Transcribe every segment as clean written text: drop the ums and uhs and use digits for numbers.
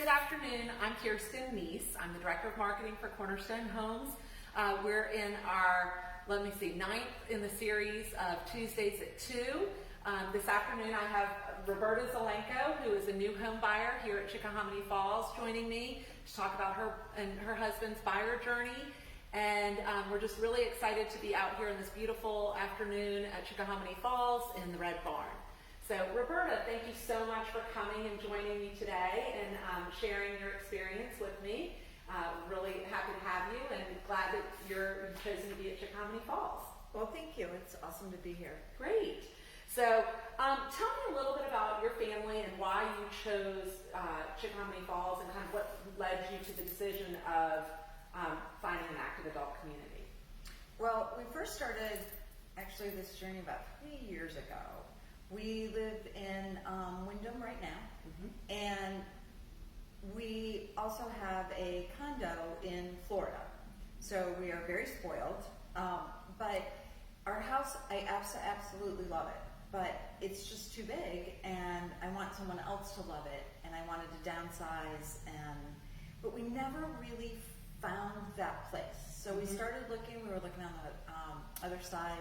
good afternoon. I'm Kirsten Neese. I'm the Director of Marketing for Cornerstone Homes. We're in our, ninth in the series of Tuesdays at 2. This afternoon I have Roberta Zelenko, who is a new home buyer here at Chickahominy Falls, joining me to talk about her and her husband's buyer journey. And we're just really excited to be out here in this beautiful afternoon at Chickahominy Falls in the Red Barn. So Roberta, thank you so much for coming and joining me today and sharing your experience with me. Really happy to have you and glad that you've chosen to be at Chickahominy Falls. Well, thank you. It's awesome to be here. Great. So tell me a little bit about your family and why you chose Chickahominy Falls and kind of what led you to the decision of finding an active adult community. Well, we first started actually this journey about 3 years ago. We live in Wyndham right now, and we also have a condo in Florida. So we are very spoiled, but our house, I absolutely love it, but it's just too big, and I want someone else to love it, and I wanted to downsize, but we never really found that place. So we started looking, we were looking on the other side.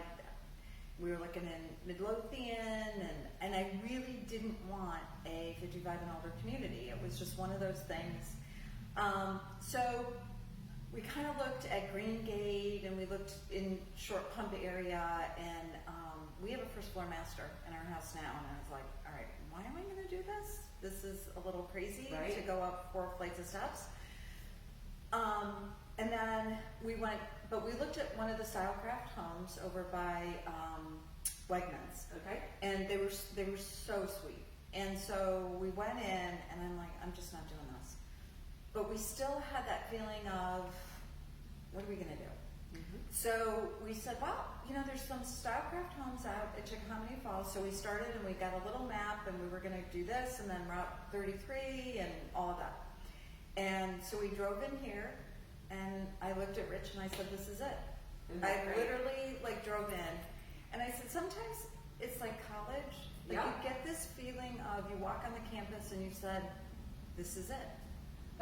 We were looking in Midlothian, and I really didn't want a 55 and older community. It was just one of those things. So we kind of looked at Green Gate, and we looked in Short Pump area, and we have a first floor master in our house now, and I was like, all right, why am I going to do this? This is a little crazy to go up 4 flights of steps. And then we looked at one of the Stylecraft homes over by Wegmans. Okay. And they were so sweet. And so we went in, and I'm like, I'm just not doing this. But we still had that feeling of, what are we going to do? So we said, well, there's some Stylecraft homes out at Chickahominy Falls. So we started, and we got a little map, and we were going to do this, and then Route 33, and all of that. And so we drove in here, and I looked at Rich, and I said, this is it. I literally drove in, and I said, sometimes it's like college. You get this feeling of, you walk on the campus and you said, this is it.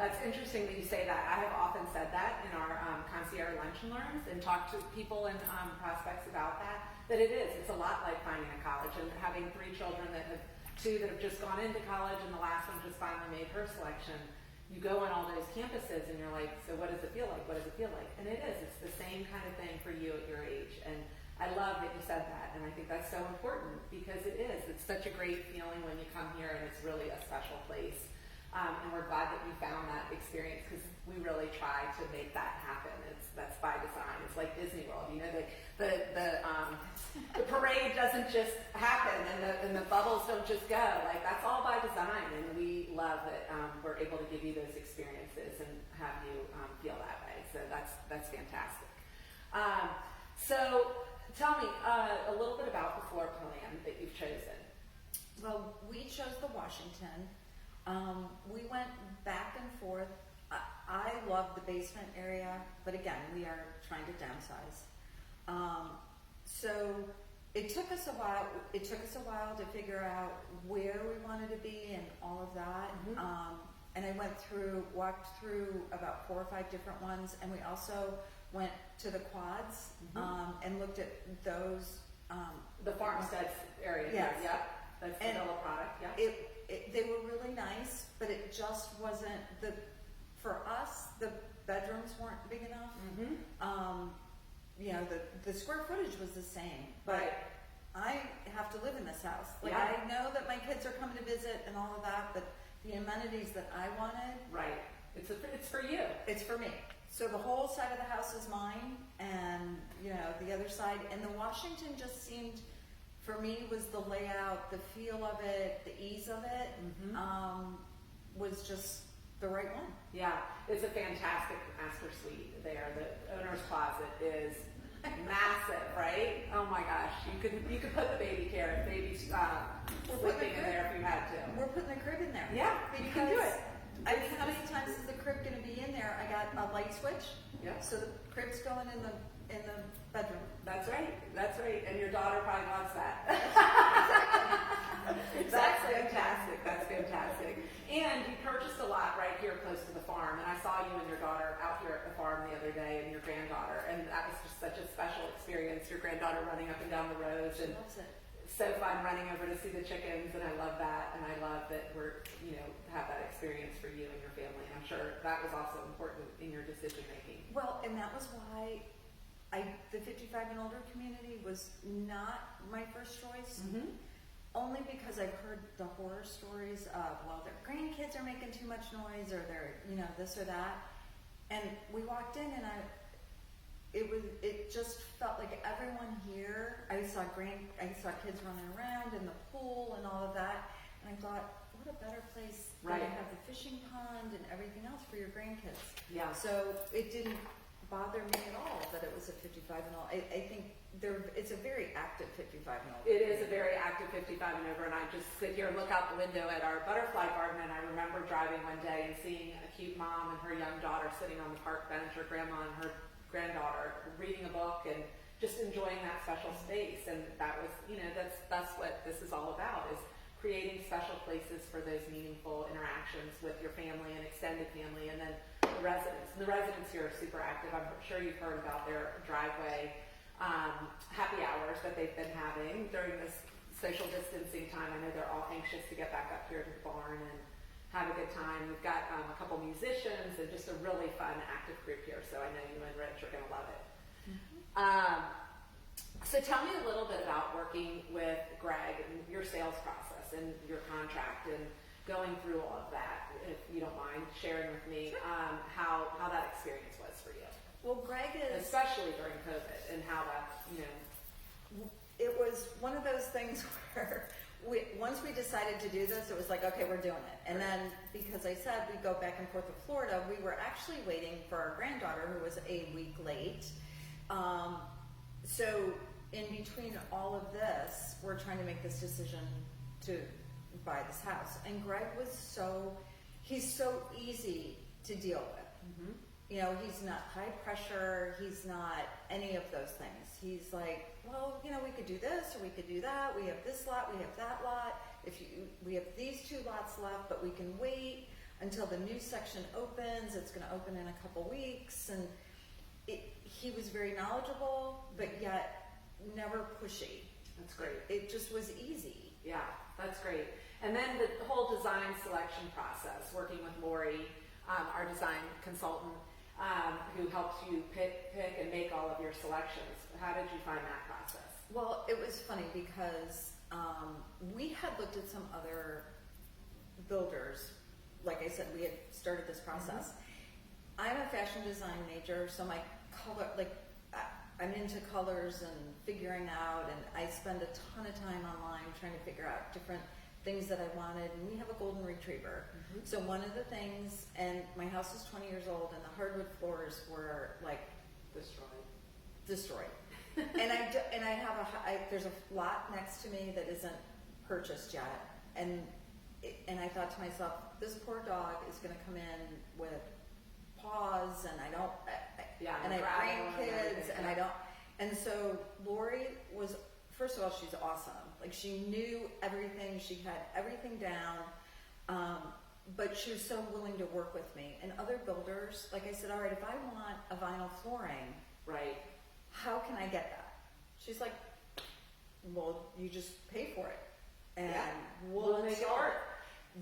That's interesting that you say that. I have often said that in our concierge lunch and learns and talked to people and prospects about that it is. It's a lot like finding a college and having 3 children two that have just gone into college, and the last one just finally made her selection. You go on all those campuses and you're like, so what does it feel like? What does it feel like? And it is. It's the same kind of thing for you at your age. And I love that you said that. And I think that's so important because it is. It's such a great feeling when you come here, and it's really a special place. And we're glad that you found that experience because we really try to make that happen. That's by design. It's like Disney World. The parade doesn't just happen, and the bubbles don't just go. That's all by design, and we love that we're able to give you those experiences and have you feel that way. So that's fantastic. So tell me a little bit about the floor plan that you've chosen. Well, we chose the Washington. We went back and forth. I love the basement area, but again, we are trying to downsize. So it took us a while. It took us a while to figure out where we wanted to be and all of that. And I walked through about 4 or 5 different ones, and we also went to the quads and looked at those. The farmstead area. Yes. Yep. That's the vanilla product. Yeah. They were really nice, but it just wasn't for us. The bedrooms weren't big enough. The square footage was the same, but I have to live in this house. I know that my kids are coming to visit and all of that, but the amenities that I wanted. Right. It's for you. It's for me. So the whole side of the house is mine, and the other side, and the Washington just seemed, for me, was the layout, the feel of it, the ease of it, was just the right one. Yeah, it's a fantastic master suite there. The owner's closet is massive, right? Oh my gosh, you could put the baby carrot, baby's sleeping in there if you had to. We're putting the crib in there. Yeah, you can do it. I mean, how many times is the crib going to be in there? I got a light switch. Yeah. So the crib's going in the bedroom. That's right. And your daughter probably loves that. Exactly. That's fantastic. And you purchased a lot right granddaughter running up and down the roads, She and loves it. so fun running over to see the chickens, and I love that, and I love that we're, have that experience for you and your family, and I'm sure that was also important in your decision making. Well, and that was why the 55 and older community was not my first choice. Mm-hmm. Only because I've heard the horror stories of, well, their grandkids are making too much noise, or they're, this or that. And we walked in, and it just felt like everyone here. I saw kids running around in the pool and all of that, and I thought, what a better place Right. than to have the fishing pond and everything else for your grandkids. Yeah. So it didn't bother me at all that it was a 55 and older. I think it's a very active 55 and older. It is a very active 55 and over, and I just sit here and look out the window at our butterfly garden, and I remember driving one day and seeing a cute mom and her young daughter sitting on the park bench, or grandma and her granddaughter reading a book and just enjoying that special space. And that was, that's what this is all about, is creating special places for those meaningful interactions with your family and extended family, and then the residents. And the residents here are super active. I'm sure you've heard about their driveway happy hours that they've been having during this social distancing time. I know they're all anxious to get back up here to the barn and have a good time. We've got a couple musicians and just a really fun, active group here. So I know you and Rich are going to love it. Mm-hmm. So tell me a little bit about working with Greg and your sales process and your contract, and going through all of that, if you don't mind sharing with me. Sure. How that experience was for you. Well, Greg is... Especially during COVID, and how that, It was one of those things where once we decided to do this, it was like, okay, we're doing it. And then, because I said we go back and forth to Florida, we were actually waiting for our granddaughter, who was a week late. So in between all of this, we're trying to make this decision to buy this house. And Greg was he's so easy to deal with. Mm-hmm. He's not high pressure. He's not any of those things. He's like, well, we could do this or we could do that. We have this lot, we have that lot. We have these 2 lots left, but we can wait until the new section opens. It's going to open in a couple weeks. And he was very knowledgeable, but yet never pushy. That's great. It just was easy. Yeah, that's great. And then the whole design selection process, working with Lori, our design consultant, who helps you pick and make all of your selections. How did you find that process? Well, it was funny because we had looked at some other builders. Like I said, we had started this process. Mm-hmm. I'm a fashion design major, so my color, I'm into colors and figuring out, and I spend a ton of time online trying to figure out different things that I wanted. And we have a golden retriever. Mm-hmm. So one of the things, and my house is 20 years old, and the hardwood floors were like destroyed. and I have there's a lot next to me that isn't purchased yet, and I thought to myself, this poor dog is going to come in with paws, and I have grandkids, and I don't. And so Lori was, first of all, she's awesome. Like, she knew everything. She had everything down. But she was so willing to work with me. And other builders, like I said, all right, if I want a vinyl flooring, right, how can I get that? She's like, well, you just pay for it, and we'll make it work.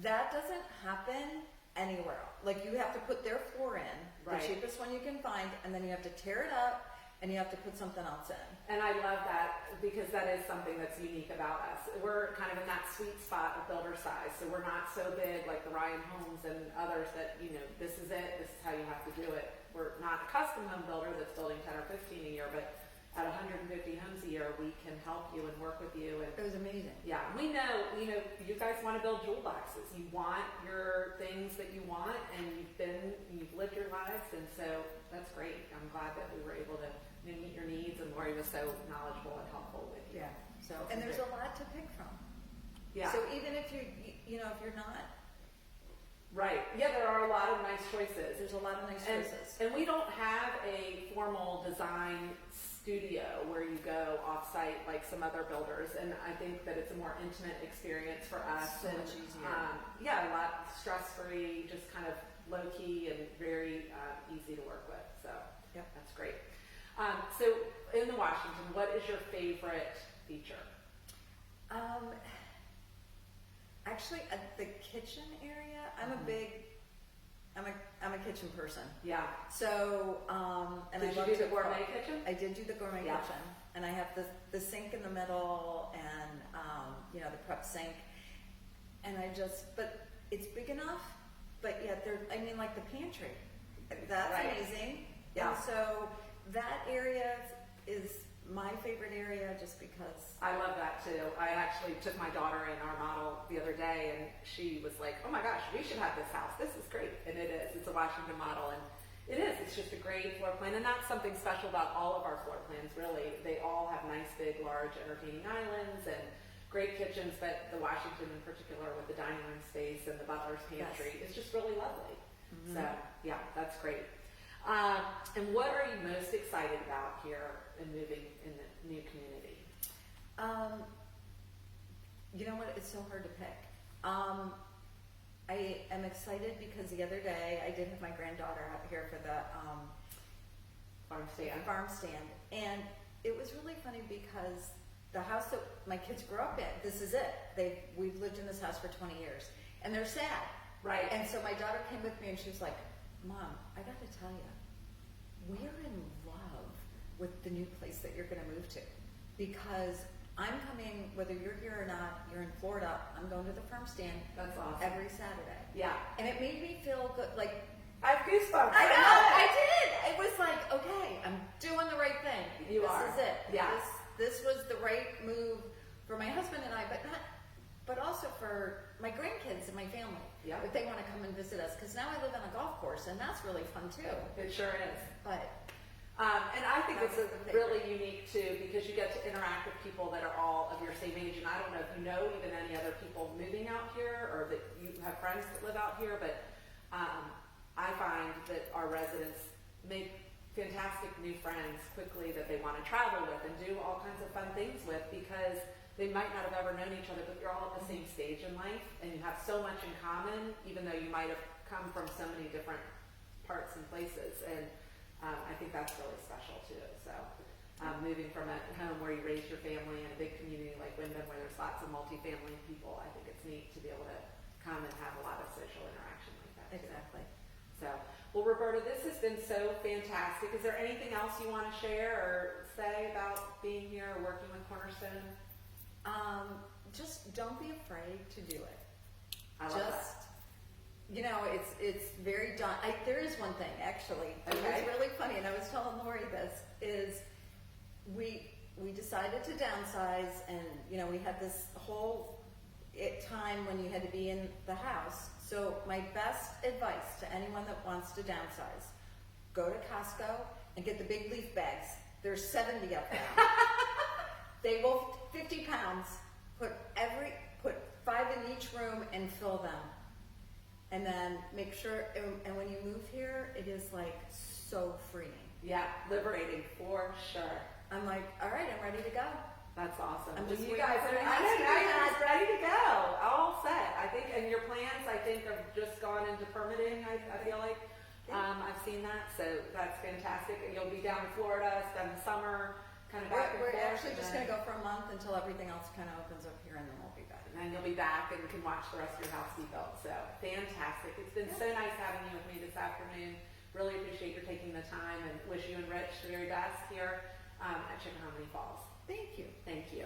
That doesn't happen anywhere else. Like, you have to put their floor in, right, the cheapest one you can find, and then you have to tear it up, and you have to put something else in. And I love that, because that is something that's unique about us. We're kind of in that sweet spot of builder size, so we're not so big like the Ryan Homes and others that, this is it, this is how you have to do it. We're not a custom home builder that's building 10 or 15 a year, but at 150 homes a year, we can help you and work with you. And it was amazing. Yeah, we know, you guys want to build jewel boxes. You want your things that you want, and you've lived your lives, and so that's great. I'm glad that we were able to meet your needs, and Lori was so knowledgeable and helpful with you. Yeah. So, and there's a lot to pick from. Yeah. So even if if you're not. Right. Yeah, there are a lot of nice choices. There's a lot of nice choices. And we don't have a formal design studio where you go off-site like some other builders, and I think that it's a more intimate experience for us. So much easier. A lot stress-free, just kind of low-key and very easy to work with. So yep, that's great. So in the Washington, what is your favorite feature? Actually, at the kitchen area, I'm a kitchen person. Yeah. So, and Did I you love do to the gourmet cook. kitchen? I did do the gourmet Yeah. kitchen, and I have the sink in the middle, and you know, the prep sink, and but it's big enough, but yet I mean, like the pantry, that's Right. amazing. Yeah. And so that area is my favorite area, just because. I love that too. I actually took my daughter in our model the other day, and she was like, "Oh my gosh, we should have this house. This is great." And it is. It's a Washington model, and it is. It's just a great floor plan, and that's something special about all of our floor plans. Really, they all have nice, big, large, entertaining islands and great kitchens. But the Washington, in particular, with the dining room space and the butler's pantry, is just really lovely. So yeah, that's great. And what are you most excited about here in moving in the new community? You know what? It's so hard to pick. I am excited because the other day I did have my granddaughter out here for the farm stand, and it was really funny because the house that my kids grew up in, this is it. We've lived in this house for 20 years, and they're sad. Right. And so my daughter came with me, and she was like, "Mom, I got to tell you, we're in love with the new place that you're going to move to, because I'm coming, whether you're here or not, you're in Florida, I'm going to the farm stand." That's awesome. Every Saturday. Yeah. And it made me feel good, like, I have goosebumps. I know, I did. It was like, okay, I'm doing the right thing. You this are. Is it. Yeah. This was the right move for my husband and I, but also for my grandkids and my family. Yeah. If they want to come and visit us, because now I live on a golf course, and that's really fun too. It sure is. But And I think it's That's the favorite. really unique too, because you get to interact with people that are all of your same age. And I don't know if you know even any other people moving out here, or that you have friends that live out here, but I find that our residents make fantastic new friends quickly that they want to travel with and do all kinds of fun things with, because they might not have ever known each other, but you're all at the same stage in life and you have so much in common, even though you might have come from so many different parts and places. And I think that's really special too. So moving from a home where you raised your family in a big community like Wyndham, where there's lots of multifamily people, I think it's neat to be able to come and have a lot of social interaction like that too. exactly. So, well, Roberta, this has been so fantastic. Is there anything else you want to share or say about being here or working with Cornerstone? Just don't be afraid to do it. I love that. You know, it's very there is one thing actually. Okay. It was really funny, and I was telling Lori this, is we decided to downsize, and you know, we had this whole time when you had to be in the house. So my best advice to anyone that wants to downsize: go to Costco and get the big leaf bags. There's 70 of them. They will 50 pounds. Put 5 in each room and fill them. And then make sure, and when you move here, it is like so freeing. Yeah, liberating for sure. I'm like, all right, I'm ready to go. That's awesome. I'm Well, just you waiting guys for are, my I know, husband now to you're add- just ready to go. All set. I think, and your plans, I think, have just gone into permitting, I feel like. I've seen that, so that's fantastic. And you'll be down in Florida, spend the summer, kind of back and We're forth. actually and just then- going to go for a month until everything else kind of opens up here, and then we'll be back. And then you'll be back and can watch the rest of your house be built. So fantastic. It's been so nice having you with me this afternoon. Really appreciate your taking the time, and wish you and Rich the very best here at Chickahominy Falls. Thank you. Thank you.